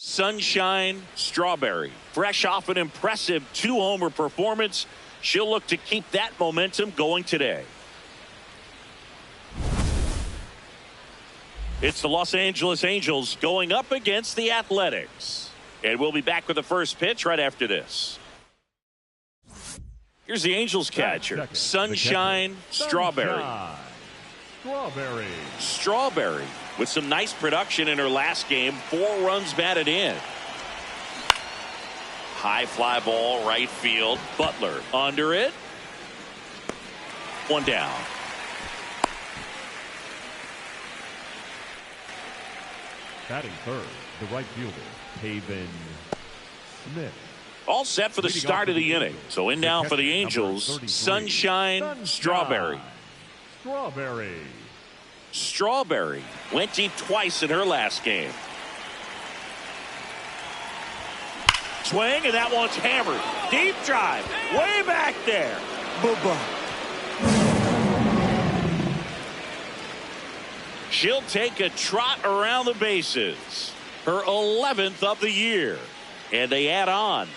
Sunshine Strawberry. Fresh off an impressive 2-homer performance, she'll look to keep that momentum going today. It's the Los Angeles Angels going up against the Athletics. And we'll be back with the first pitch right after this. Here's the Angels catcher, Sunshine Strawberry. Strawberry with some nice production in her last game. 4 runs batted in. High fly ball right field. Butler under it. 1 down. Batting third, the right fielder, Haven Smith. All set for the start of the inning. So in now for the Angels, Sunshine Strawberry. Strawberry went deep twice in her last game. Swing, and that one's hammered. Deep drive, way back there. She'll take a trot around the bases. Her 11th of the year. And they add on.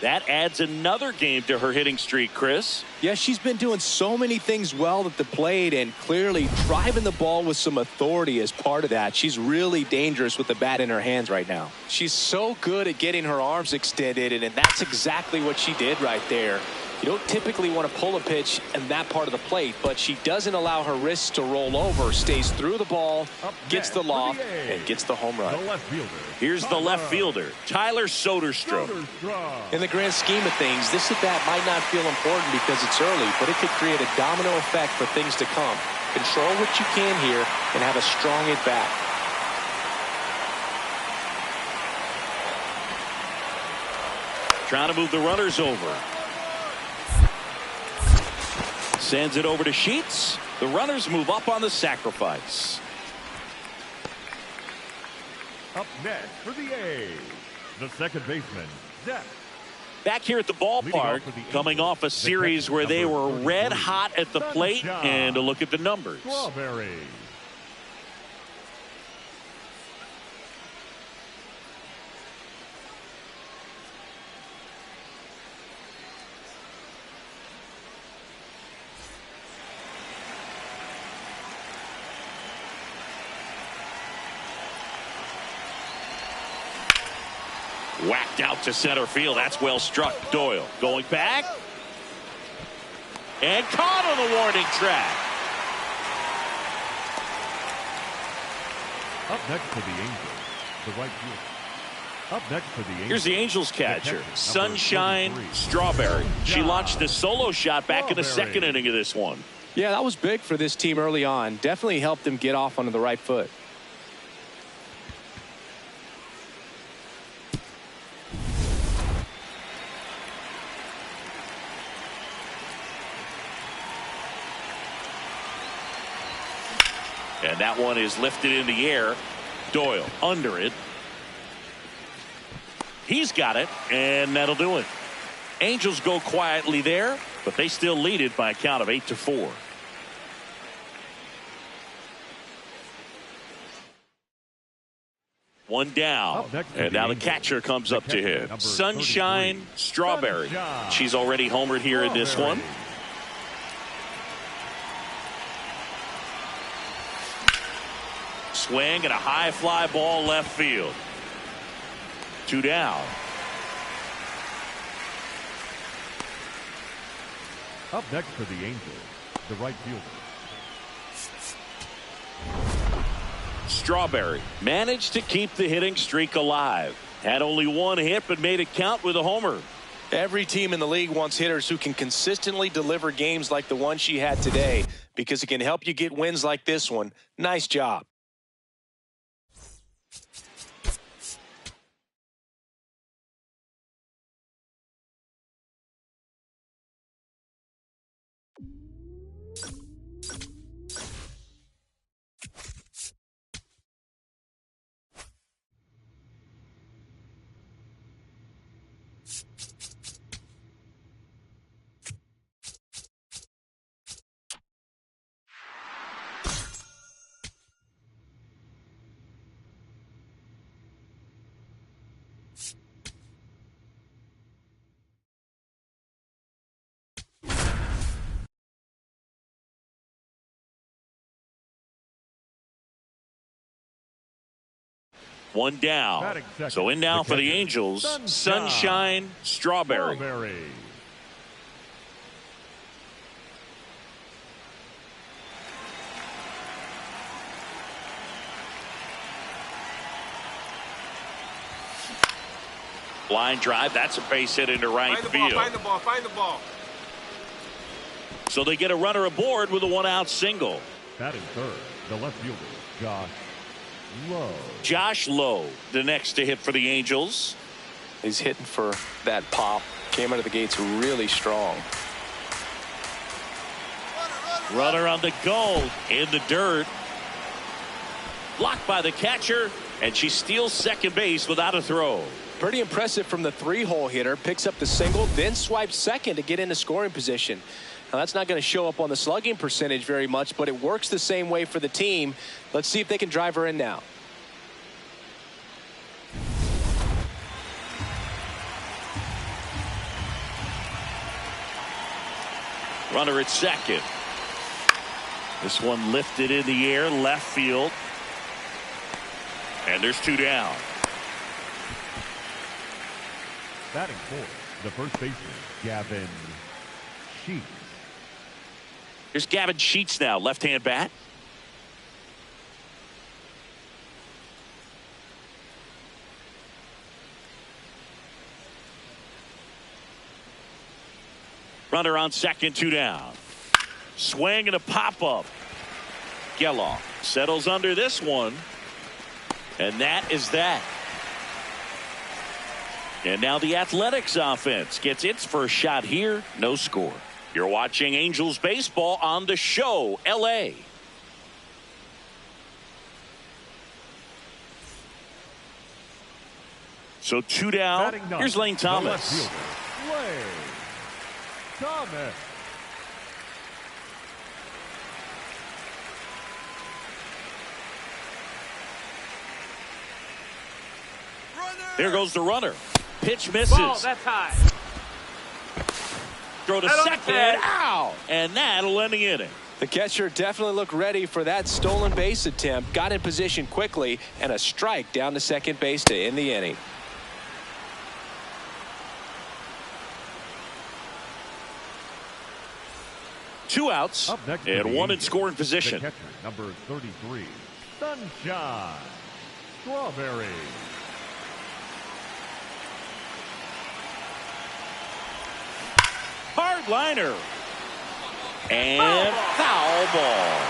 That adds another game to her hitting streak, Chris. Yeah, she's been doing so many things well at the plate and clearly driving the ball with some authority as part of that. She's really dangerous with the bat in her hands right now. She's so good at getting her arms extended, and that's exactly what she did right there. You don't typically want to pull a pitch in that part of the plate, but she doesn't allow her wrists to roll over, stays through the ball, gets the loft, and gets the home run. Here's the left fielder, Tyler Soderstrom. In the grand scheme of things, this at bat might not feel important because it's early, but it could create a domino effect for things to come. Control what you can here and have a strong at bat. Trying to move the runners over. Sends it over to Sheets. The runners move up on the sacrifice. Up next for the A's, the second baseman, Zach. Back here at the ballpark, coming off a series where they were red hot at the plate, and a look at the numbers. Strawberry. Whacked out to center field. That's well struck. Doyle going back. And caught on the warning track. Up next for the Angels, the right fielder. Up next for the Angels. Here's the Angels catcher, Sunshine Strawberry. She launched a solo shot back in the second inning of this one. Yeah, that was big for this team early on. Definitely helped them get off onto the right foot. And that one is lifted in the air. Doyle under it. He's got it, and that'll do it. Angels go quietly there, but they still lead it by a count of 8-4. One down, and now the catcher comes up to hit. Sunshine Strawberry. She's already homered here in this one. Swing and a high fly ball left field. 2 down. Up next for the Angels, the right fielder. Strawberry managed to keep the hitting streak alive. Had only 1 hit but made it count with a homer. Every team in the league wants hitters who can consistently deliver games like the one she had today because it can help you get wins like this one. Nice job. One down. So in now for the Angels, Sunshine Strawberry. Line drive. That's a base hit into right field. Find the ball. Find the ball. So they get a runner aboard with a one-out single. Batting third, the left fielder, Josh Lowe. Josh Lowe, the next to hit for the Angels. He's hitting for that pop. Came out of the gates really strong. Runner on the goal in the dirt. Blocked by the catcher, and she steals second base without a throw. Pretty impressive from the three-hole hitter. Picks up the single, then swipes second to get into scoring position. Now that's not going to show up on the slugging percentage very much, but it works the same way for the team. Let's see if they can drive her in now. Runner at second. This one lifted in the air, left field. And there's two down. Batting fourth, the first baseman, Gavin Sheets. Here's Gavin Sheets now, left-hand bat. Runner on second, two down. Swing and a pop-up. Geloff settles under this one. And that is that. And now the Athletics offense gets its first shot here. No score. You're watching Angels baseball on the show, L.A. So two down. Here's Lane Thomas. Lane Thomas. There goes the runner. Pitch misses. Ball, that's high. Throw to second. Ow! And that'll end the inning. The catcher definitely looked ready for that stolen base attempt. Got in position quickly, and a strike down to second base to end the inning. Two outs and one in scoring position. The catcher, number 33, Sunshine Strawberry. Hard liner. And foul ball.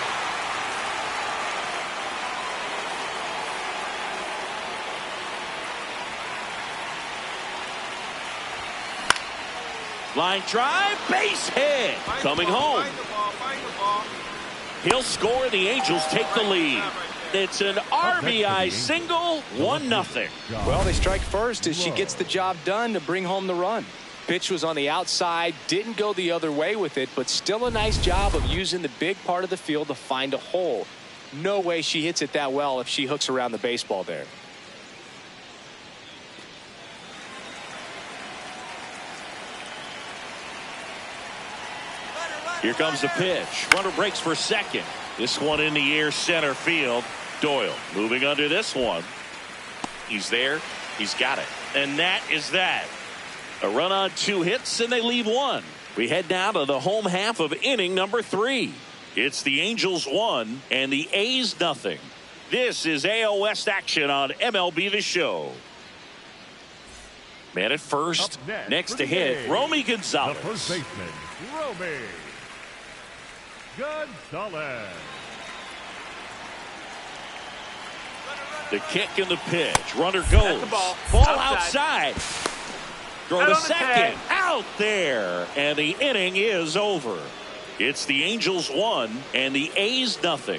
Line drive, base hit. Coming home. Find the ball. He'll score. The Angels take the lead. It's an RBI single, 1-0. Well, they strike first as she gets the job done to bring home the run. Pitch was on the outside, didn't go the other way with it, but still a nice job of using the big part of the field to find a hole. No way she hits it that well if she hooks around the baseball there. Here comes the pitch. Runner breaks for second. This one in the air, center field. Doyle moving under this one. He's there. He's got it. And that is that. A run on 2 hits, and they leave one. We head now to the home half of inning number 3. It's the Angels 1 and the A's 0. This is AL West action on MLB The Show. Man at first, next to hit, Romy Gonzalez. The first baseman, Romy Gonzalez. The kick and the pitch. Runner goes. Ball outside. Throw to second. Out there. And the inning is over. It's the Angels 1 and the A's 0.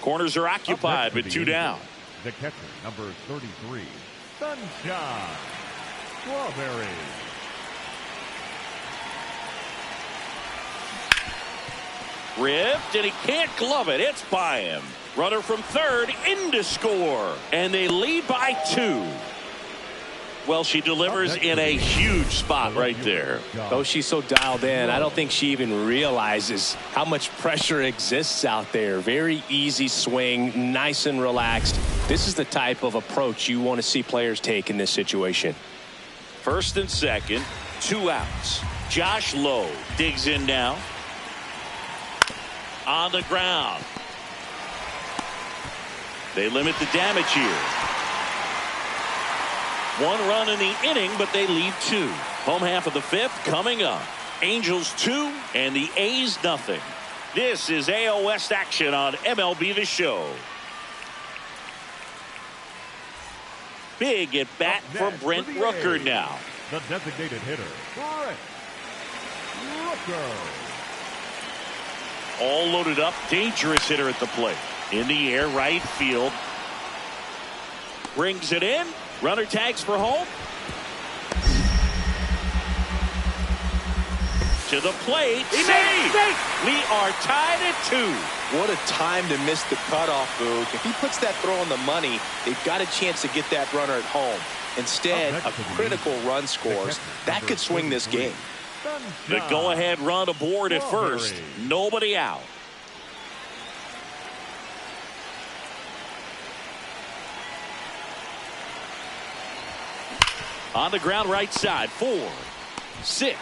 Corners are occupied with 2 down. The catcher, number 33, Sunshine Strawberry. Ripped, and he can't glove it. It's by him. Runner from third in to score. And they lead by 2. Well, she delivers in a huge spot right there. Oh, she's so dialed in. I don't think she even realizes how much pressure exists out there. Very easy swing, nice and relaxed. This is the type of approach you want to see players take in this situation. First and second, 2 outs. Josh Lowe digs in now. On the ground. They limit the damage here. 1 run in the inning, but they leave 2. Home half of the 5th coming up. Angels 2 and the A's nothing. This is AL West action on MLB The Show. Big at bat for Brent Rooker now. The designated hitter, Brent Rooker. All loaded up. Dangerous hitter at the plate. In the air, right field. Brings it in. Runner tags for home. To the plate. Save! We are tied at 2. What a time to miss the cutoff, Boog. If he puts that throw on the money, they've got a chance to get that runner at home. Instead, a critical run scores. That could swing this game. The go-ahead run aboard at first. Nobody out. On the ground right side. 4, 6,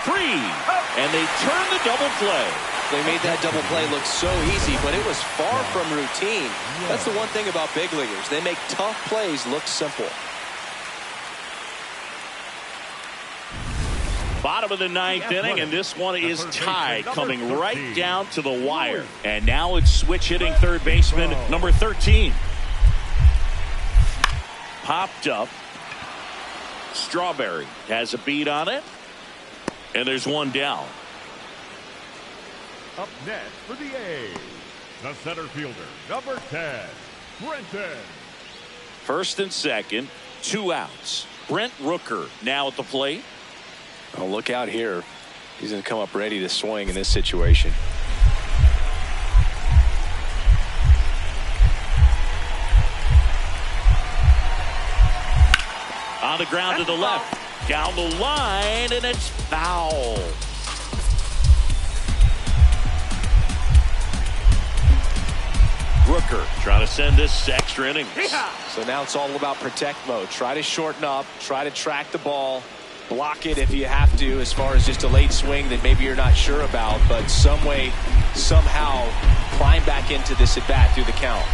3. And they turn the double play. They made that double play look so easy, but it was far from routine. That's the one thing about big leaguers. They make tough plays look simple. Bottom of the 9th inning, and this one is tied, coming right down to the wire. And now it's switch hitting third baseman number 13. Popped up. Strawberry has a beat on it. And there's 1 down. Up next for the A's, the center fielder, number 10, Brenton. First and second, 2 outs. Brent Rooker now at the plate. Oh, look out here. He's going to come up ready to swing in this situation. On the ground to the left. Down the line, and it's foul. Rooker trying to send this extra innings. So now it's all about protect mode. Try to shorten up. Try to track the ball. Block it if you have to, as far as just a late swing that maybe you're not sure about. But some way, somehow, climb back into this at bat through the count.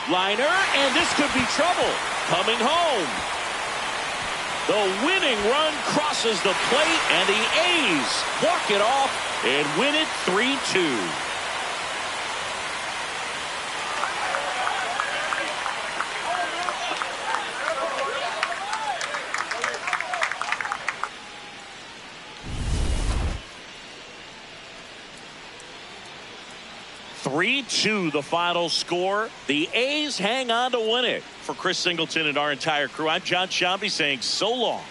Liner, and this could be trouble. Coming home. The winning run crosses the plate, and the A's walk it off and win it 3-2. The final score. The A's hang on to win it. For Chris Singleton and our entire crew, I'm John Shambi saying so long.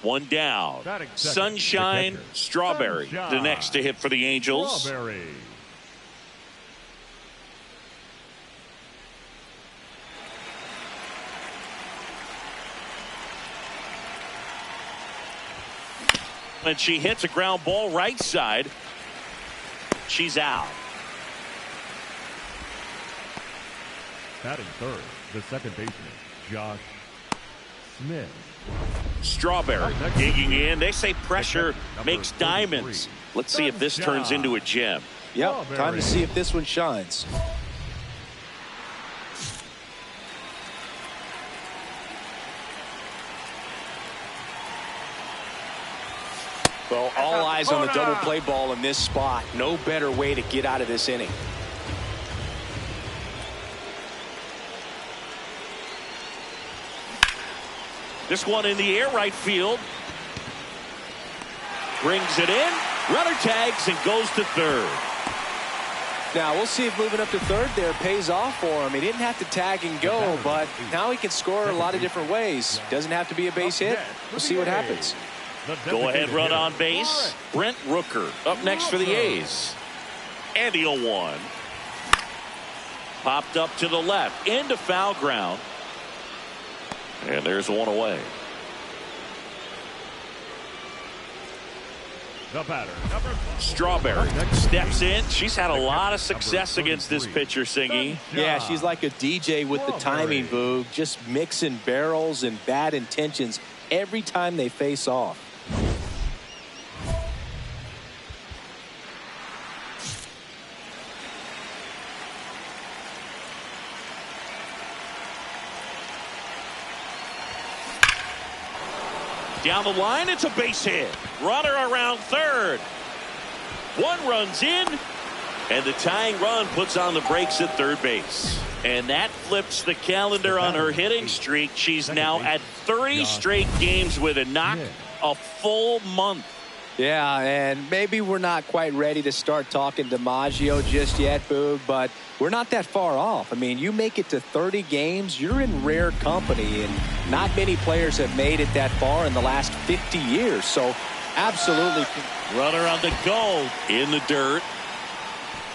One down. Sunshine Strawberry, the next to hit for the Angels. Strawberry. And she hits a ground ball right side. She's out. Batting third, the second baseman, Josh Smith. Strawberry digging in. They say pressure makes diamonds. Let's see if this turns into a gem. Yep, time to see if this one shines. Well, all eyes on the double play ball in this spot. No better way to get out of this inning. This one in the air, right field. Brings it in. Runner tags and goes to third. Now, we'll see if moving up to third there pays off for him. He didn't have to tag and go, but now he can score a lot of different ways. Doesn't have to be a base hit. We'll see what happens. Go ahead run on base. Brent Rooker up next for the A's. And the 0-1. Popped up to the left into foul ground. And there's one away. The batter, Strawberry steps in. She's had a lot of success against this pitcher, Singy. Yeah, she's like a DJ with the timing, Boog. Just mixing barrels and bad intentions every time they face off. Down the line, it's a base hit. Runner around third. One runs in, and the tying run puts on the brakes at third base. And that flips the calendar on her hitting streak. She's now at 30 straight games with a knock, a full month. Yeah, and maybe we're not quite ready to start talking DiMaggio just yet, Boog, but we're not that far off. I mean, you make it to 30 games, you're in rare company, and not many players have made it that far in the last 50 years. So, absolutely. Runner on the go in the dirt.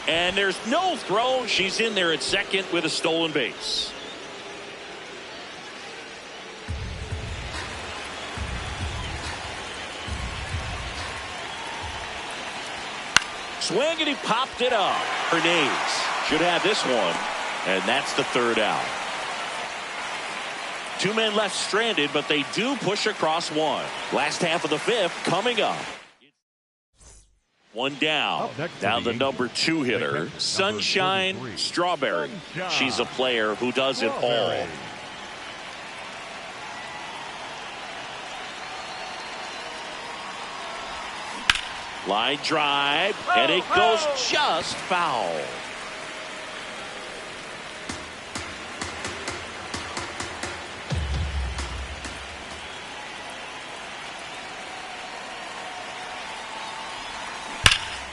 And there's no throw. She's in there at second with a stolen base. Swing, and he popped it up. Hernandez should have this one, and that's the third out. Two men left stranded, but they do push across one. Last half of the fifth coming up. One down. Now the number 2 hitter, Sunshine Strawberry. She's a player who does it all. Line drive, and it goes just foul.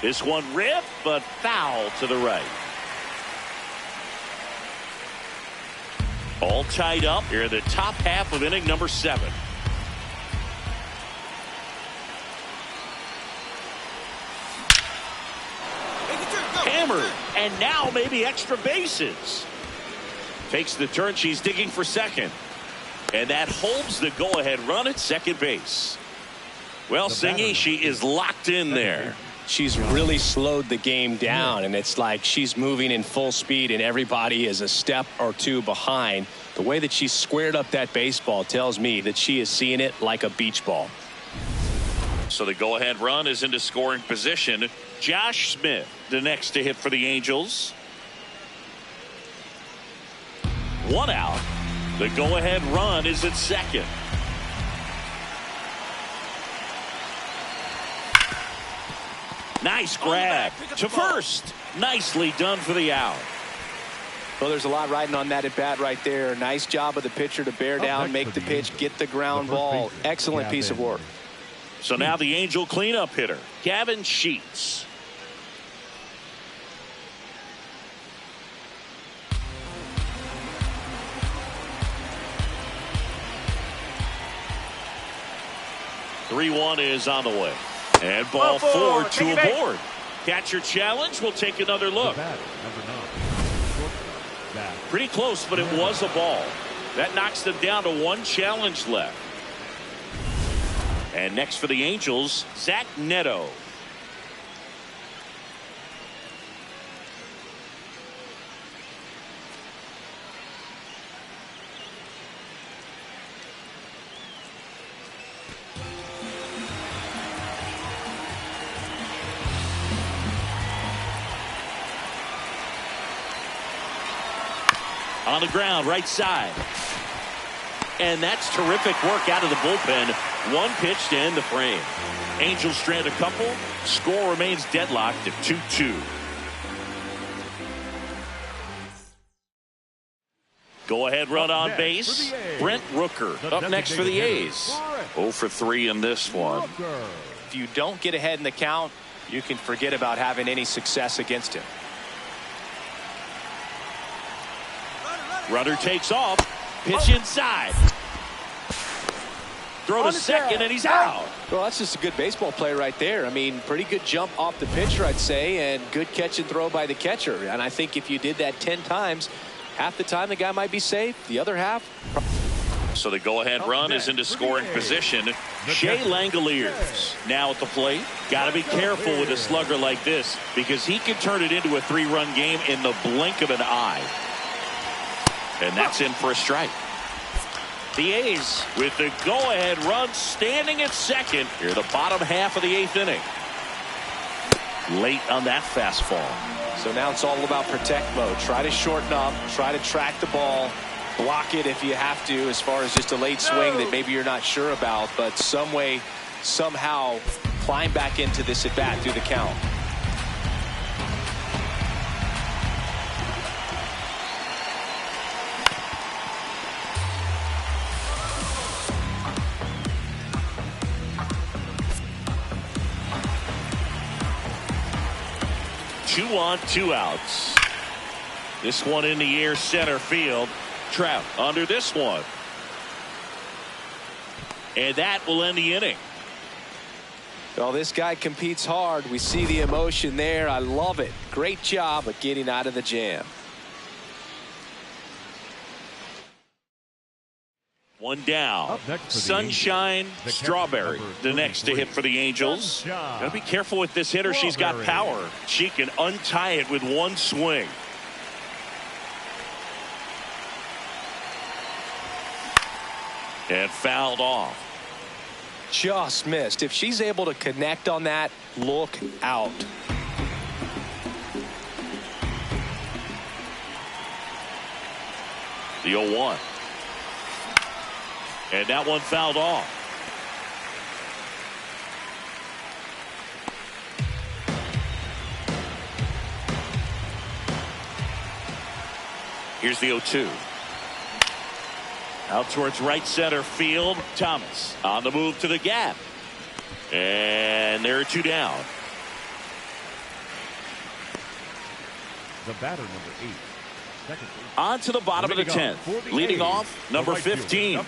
This one ripped, but foul to the right. All tied up here in the top half of inning number 7. Hammered, and now maybe extra bases. Takes the turn. She's digging for second, and that holds the go-ahead run at second base. Well, Singy, she is locked in there. She's really slowed the game down, and it's like she's moving in full speed and everybody is a step or two behind. The way that she squared up that baseball tells me that she is seeing it like a beach ball. So the go-ahead run is into scoring position. Josh Smith, the next to hit for the Angels. One out. The go-ahead run is at second. Nice grab to first. Nicely done for the out. Well, there's a lot riding on that at bat right there. Nice job of the pitcher to bear down, make the pitch, get the ground ball. Excellent piece of work. So now the Angel cleanup hitter, Gavin Sheets. (3-1) is on the way. And ball 4, 2 aboard. Catcher challenge. We'll take another look. Pretty close, but it was a ball. That knocks them down to 1 challenge left. And next for the Angels, Zach Neto. On the ground, right side. And that's terrific work out of the bullpen. One pitch to end the frame. Angels strand a couple. Score remains deadlocked at 2-2. Go ahead run on base. Brent Rooker up next for the A's. 0 for 3 in this one. If you don't get ahead in the count, you can forget about having any success against him. Runner takes off. Pitch inside. Throw to second, and he's out. Well, that's just a good baseball play right there. I mean, pretty good jump off the pitcher, I'd say, and good catch and throw by the catcher. And I think if you did that 10 times, half the time the guy might be safe. The other half. So the go-ahead run is into scoring position. Shea Langoliers now at the plate. Got to be careful with a slugger like this because he can turn it into a 3-run game in the blink of an eye. And that's in for a strike. The A's with the go-ahead run standing at second here the bottom half of the 8th inning. Late on that fastball. So now it's all about protect mode. Try to shorten up, try to track the ball, block it if you have to as far as just a late swing that maybe you're not sure about, but some way, somehow climb back into this at bat through the count. Two on, two outs. This one in the air center field. Trout under this one. And that will end the inning. Well, this guy competes hard. We see the emotion there. I love it. Great job of getting out of the jam. One down. Sunshine Strawberry, the next to hit for the Angels. Gotta be careful with this hitter. She's got power. She can untie it with one swing. And fouled off. Just missed. If she's able to connect on that, look out. The 0-1. And that one fouled off. Here's the 0-2. Out towards right center field. Thomas on the move to the gap. And there are 2 down. The batter, number 8. On to the bottom of the 10th. Leading off, number 15.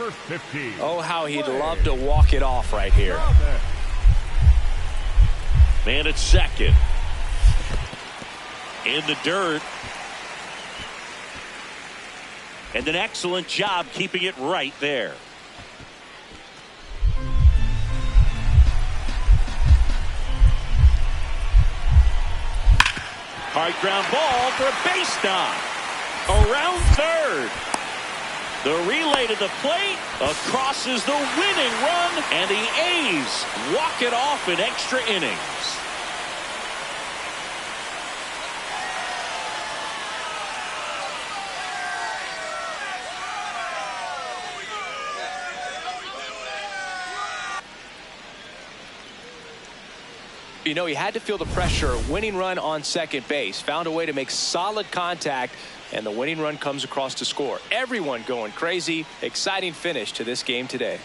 Oh, how he'd love to walk it off right here. Man at second. In the dirt. And an excellent job keeping it right there. Hard ground ball for a base knock. Around third. The relay to the plate. Across is the winning run. And the A's walk it off in extra innings. You know, he had to feel the pressure. Winning run on second base. Found a way to make solid contact, and the winning run comes across to score. Everyone going crazy. Exciting finish to this game today.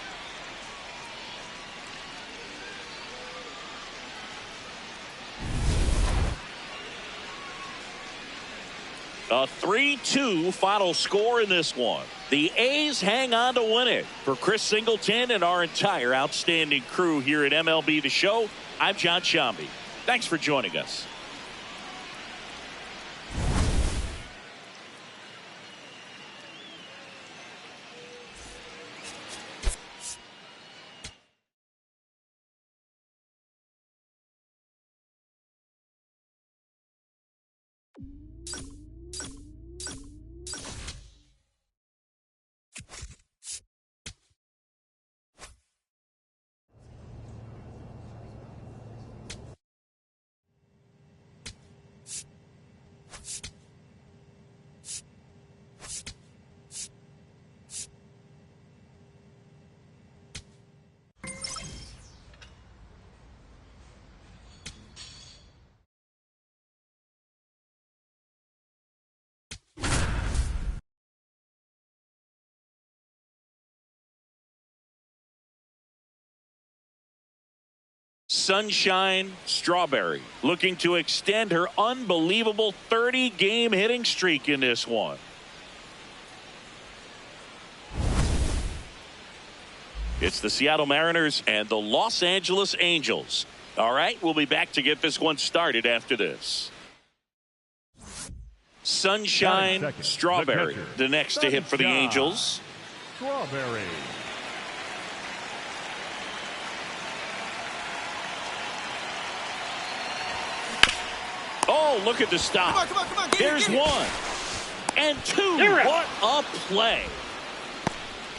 A 3-2 final score in this one. The A's hang on to win it. For Chris Singleton and our entire outstanding crew here at MLB The Show, I'm John Shambi. Thanks for joining us. Sunshine Strawberry looking to extend her unbelievable 30-game hitting streak in this one. It's the Seattle Mariners and the Los Angeles Angels. All right, we'll be back to get this one started after this. Sunshine Strawberry, the next to hit for the Angels. Strawberry. Oh, look at the stop. Come on. There's one. And two. What a play.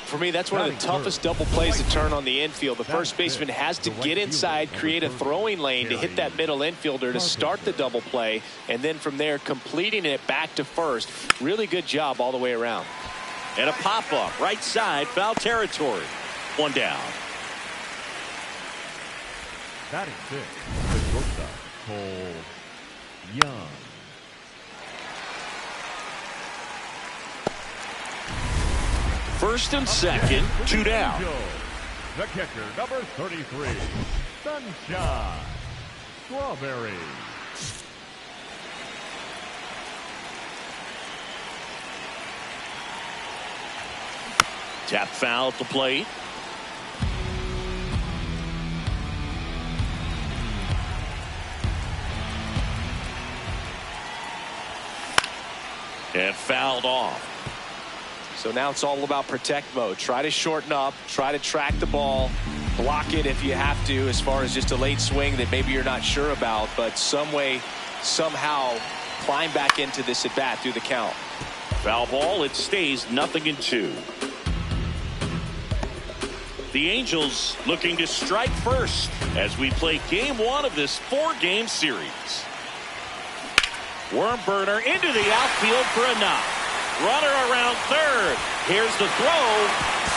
For me, that's one of the toughest double plays to turn on the infield. The first baseman has to get inside, create a throwing lane to hit that middle infielder to start the double play, and then from there completing it back to first. Really good job all the way around. And a pop-up right side, foul territory. One down. Batting sixth, the shortstop, Cole Young. First and second, two down. The catcher, number 33, Sunshine Strawberry. Tap foul at the plate. And fouled off. So now it's all about protect mode. Try to shorten up, try to track the ball, block it if you have to, as far as just a late swing that maybe you're not sure about, but some way, somehow climb back into this at bat through the count. Foul ball, it stays 0-2. The Angels looking to strike first as we play game one of this 4-game series. Worm burner into the outfield for a knock. Runner around third. Here's the throw.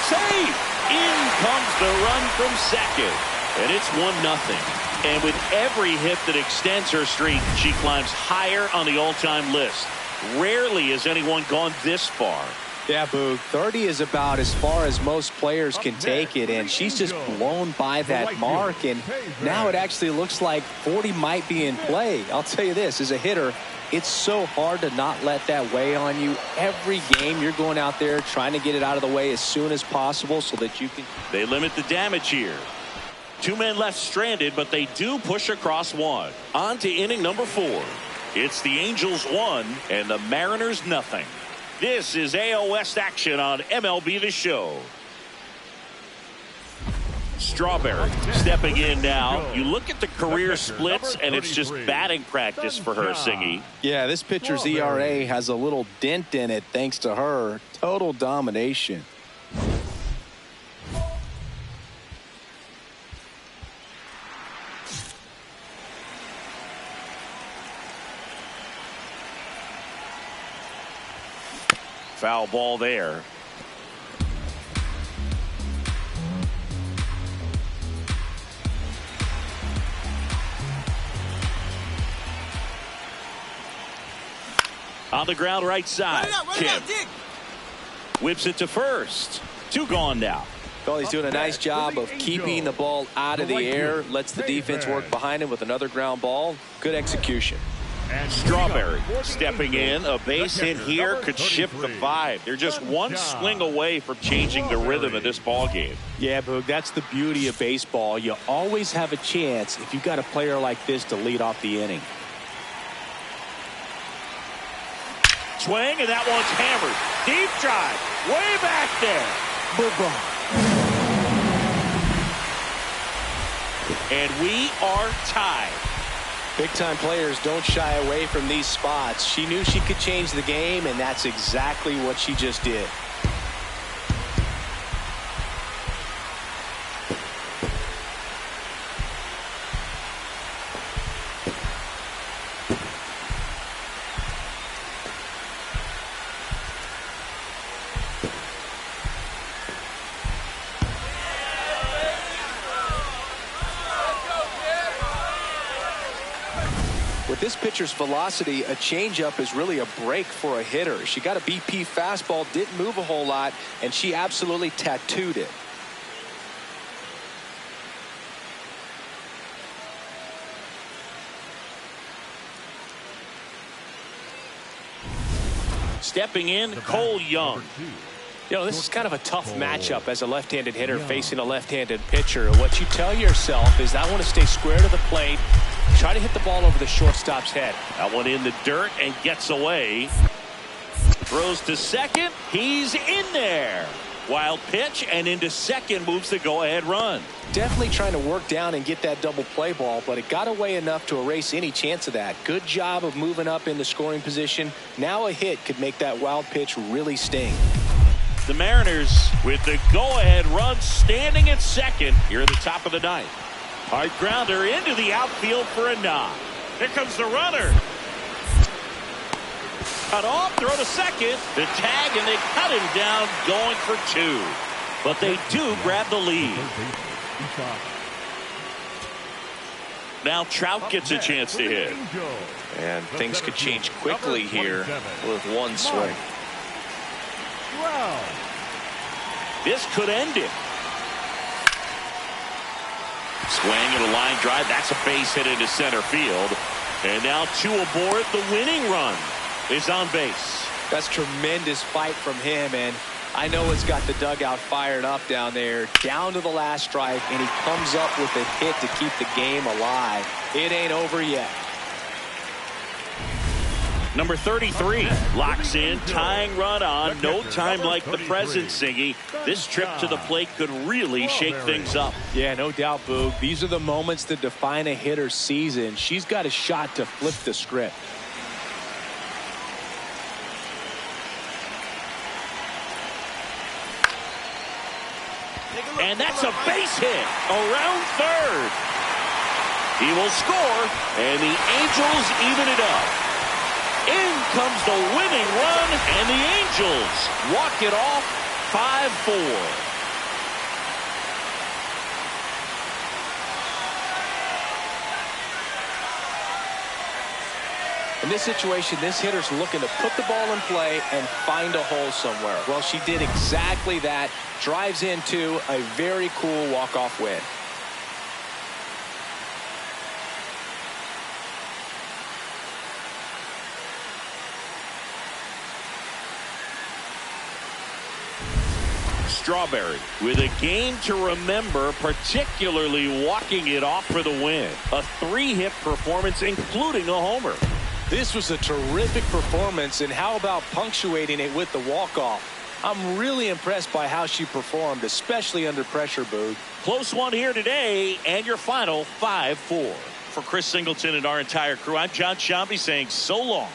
Safe. In comes the run from second. And it's 1-0. And with every hit that extends her streak, she climbs higher on the all-time list. Rarely has anyone gone this far. Yeah, Boog. 30 is about as far as most players can take it, and she's just blown by that mark, and now it actually looks like 40 might be in play. I'll tell you this, as a hitter, it's so hard to not let that weigh on you. Every game you're going out there trying to get it out of the way as soon as possible so that you can. They limit the damage here. 2 men left stranded, but they do push across one. On to inning number 4. It's the Angels 1 and the Mariners 0. This is AL West action on MLB The Show. Strawberry stepping in now. You look at the career splits, and it's just batting practice for her, Singy. Yeah, this pitcher's ERA has a little dent in it thanks to her. Total domination. Foul ball there. On the ground right side. Kim whips it to first. 2 gone now. Well, he's doing a nice job of keeping the ball out of the air. Lets the defense work behind him with another ground ball. Good execution. Strawberry stepping in. A base hit here could shift the vibe. They're just one swing away from changing the rhythm of this ball game. Yeah, Boog, that's the beauty of baseball. You always have a chance if you've got a player like this to lead off the inning. Swing, and that one's hammered. Deep drive. Way back there. And we are tied. Big-time players don't shy away from these spots. She knew she could change the game, and that's exactly what she just did. With this pitcher's velocity, a changeup is really a break for a hitter. She got a BP fastball, didn't move a whole lot, and she absolutely tattooed it. Stepping in, Cole Young. You know, this is kind of a tough matchup as a left-handed hitter facing a left-handed pitcher. What you tell yourself is, I want to stay square to the plate, try to hit the ball over the shortstop's head. That one in the dirt and gets away. Throws to second. He's in there. Wild pitch, and into second moves the go-ahead run. Definitely trying to work down and get that double play ball, but it got away enough to erase any chance of that. Good job of moving up into scoring position. Now a hit could make that wild pitch really sting. The Mariners with the go-ahead run standing at second here at the top of the ninth. Hard grounder into the outfield for a knock. Here comes the runner. Cut off, throw to second. The tag, and they cut him down going for two. But they do grab the lead. Now Trout gets a chance to hit. And things could change quickly here with one swing. This could end it. Swing and a line drive. That's a base hit into center field. And now two aboard. The winning run is on base. That's tremendous fight from him, and I know it's got the dugout fired up down there. Down to the last strike, and he comes up with a hit to keep the game alive. It ain't over yet. Number 33 locks in, tying run on. No time like the present, Siggy. This trip to the plate could really shake things up. Yeah, no doubt, Boog. These are the moments that define a hitter's season. She's got a shot to flip the script. And that's a base hit around third. He will score, and the Angels even it up. In comes the winning run, and the Angels walk it off 5-4. In this situation, this hitter's looking to put the ball in play and find a hole somewhere. Well, she did exactly that. Drives into a very cool walk-off win. Strawberry with a game to remember, particularly walking it off for the win. A 3-hit performance, including a homer. This was a terrific performance, and how about punctuating it with the walk-off? I'm really impressed by how she performed, especially under pressure, Boog. Close one here today, and your final 5-4. For Chris Singleton and our entire crew, I'm John Shambi saying so long.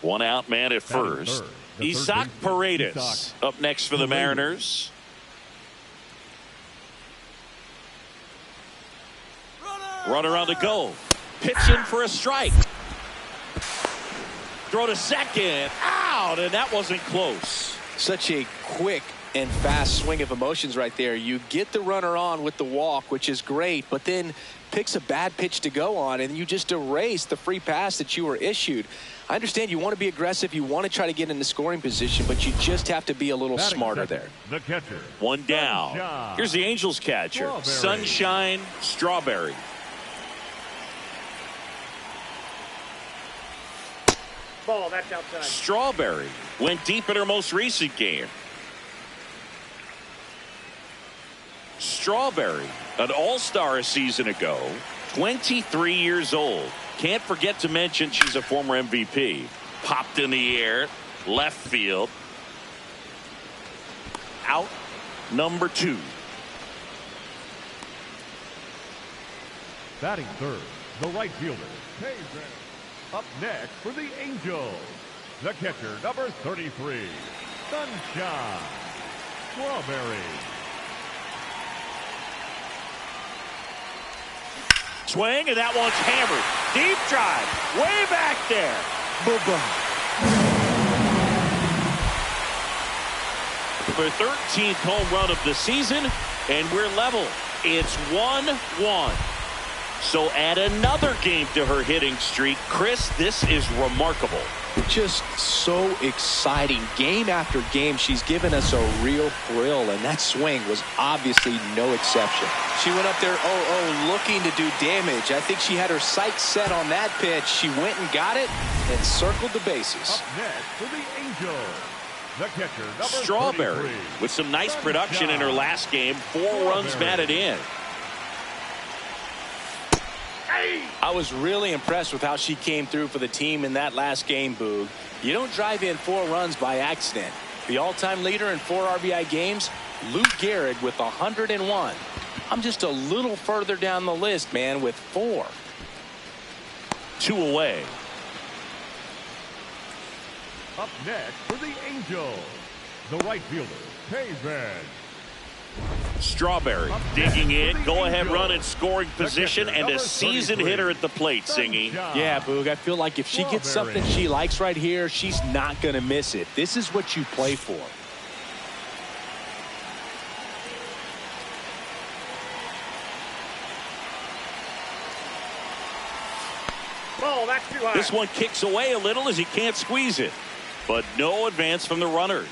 One out man at first. Isaac Paredes up next for the Mariners. Runner on the go. Pitching for a strike. Throw to second. Out, and that wasn't close. Such a quick and fast swing of emotions right there. You get the runner on with the walk, which is great, but then picks a bad pitch to go on, and you just erase the free pass that you were issued. I understand you want to be aggressive, you want to try to get into scoring position, but you just have to be a little smarter there. The catcher. One down. Sunshine. Here's the Angels catcher. Strawberry. Sunshine Strawberry. Ball, that's outside. Strawberry went deep in her most recent game. Strawberry, an all-star a season ago, 23 years old. Can't forget to mention she's a former MVP. Popped in the air, left field. Out, number 2. Batting third, the right fielder, Taser. Up next for the Angels, the catcher, number 33, Sunshine Strawberry. Swing, and that one's hammered. Deep drive, way back there. For 13th home run of the season, and we're level. It's 1-1. So add another game to her hitting streak. Chris, this is remarkable. Just so exciting. Game after game, she's given us a real thrill, and that swing was obviously no exception. She went up there, looking to do damage. I think she had her sights set on that pitch. She went and got it and circled the bases. Up next for the Angels, the catcher, number Strawberry 33, with some nice production in her last game. 4 runs batted in. I was really impressed with how she came through for the team in that last game, Boog. You don't drive in 4 runs by accident. The all-time leader in 4 RBI games, Luke Gehrig with 101. I'm just a little further down the list, man, with 4. 2 away. Up next for the Angels, the right fielder, Taser. Strawberry digging in, go-ahead run in scoring position, and a seasoned hitter at the plate, Singy. Yeah, Boog, I feel like if she gets something she likes right here, she's not going to miss it. This is what you play for. Oh, that's too high. This one kicks away a little as he can't squeeze it. But no advance from the runners.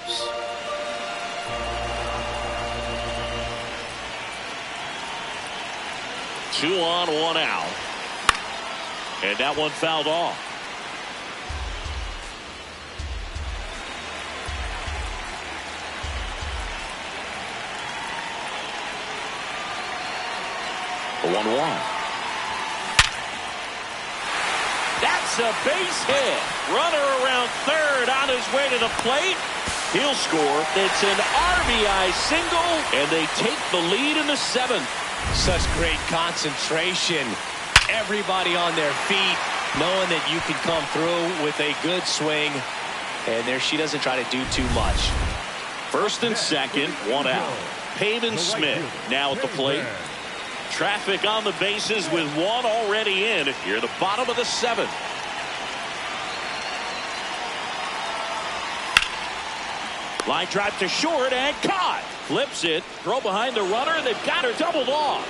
Two on, 1 out. And that one fouled off. The 1-1. That's a base hit. Runner around third on his way to the plate. He'll score. It's an RBI single, and they take the lead in the 7th. Such great concentration. Everybody on their feet, knowing that you can come through with a good swing. And there she doesn't try to do too much. First and second, 1 out. Pavin Smith now at the plate. Traffic on the bases with 1 already in here at the bottom of the 7th. Line drive to short and caught. Flips it. Throw behind the runner. They've got her doubled off.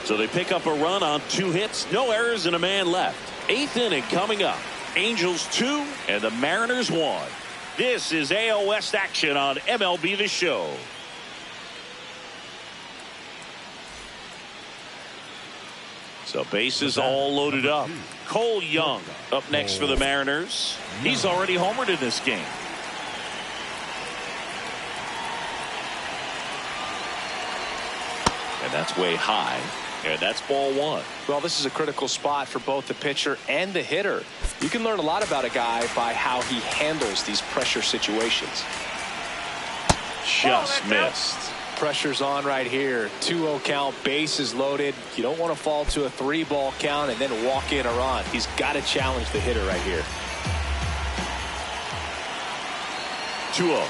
So they pick up a run on 2 hits. No errors and a man left. 8th inning coming up. Angels 2 and the Mariners 1. This is AL West action on MLB The Show. So bases all loaded up. Cole Young up next for the Mariners. He's already homered in this game. And that's way high. And that's ball 1. Well, this is a critical spot for both the pitcher and the hitter. You can learn a lot about a guy by how he handles these pressure situations. Just missed. Pressure's on right here. 2-0 count, bases loaded. You don't want to fall to a 3-ball count and then walk in a run. He's got to challenge the hitter right here. 2-0.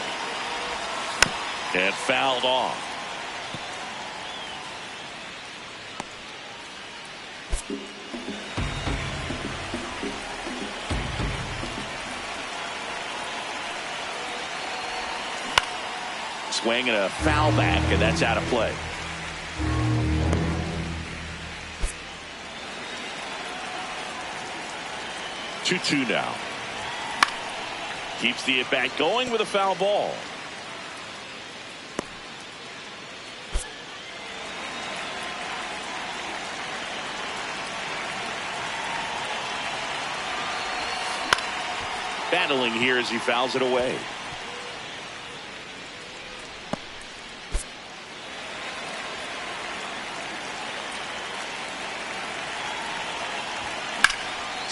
And fouled off. Swing and a foul back, and that's out of play. Two now. Keeps the at-bat going with a foul ball. Battling here as he fouls it away.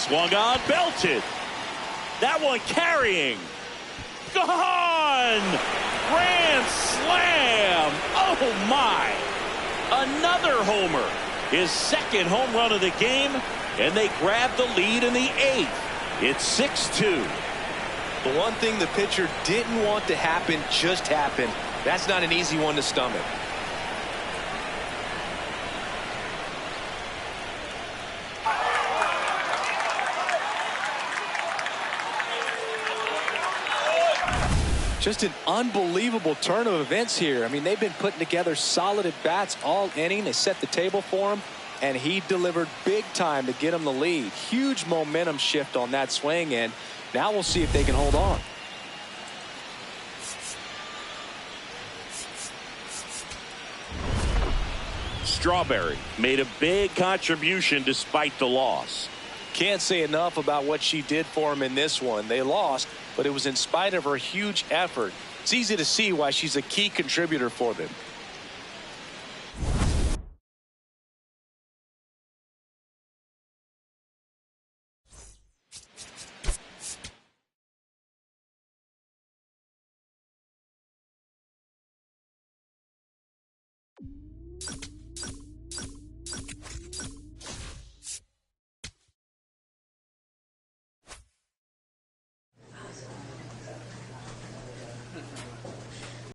Swung on, belted. That one carrying. Gone! Grand slam! Oh my! Another homer. His second home run of the game, and they grab the lead in the 8th. It's 6-2. The one thing the pitcher didn't want to happen just happened. That's not an easy one to stomach. Just an unbelievable turn of events here. I mean, they've been putting together solid at-bats all inning. They set the table for him, and he delivered big time to get him the lead. Huge momentum shift on that swing, and now we'll see if they can hold on. Strawberry made a big contribution despite the loss. Can't say enough about what she did for him in this one. They lost, but it was in spite of her huge effort. It's easy to see why she's a key contributor for them.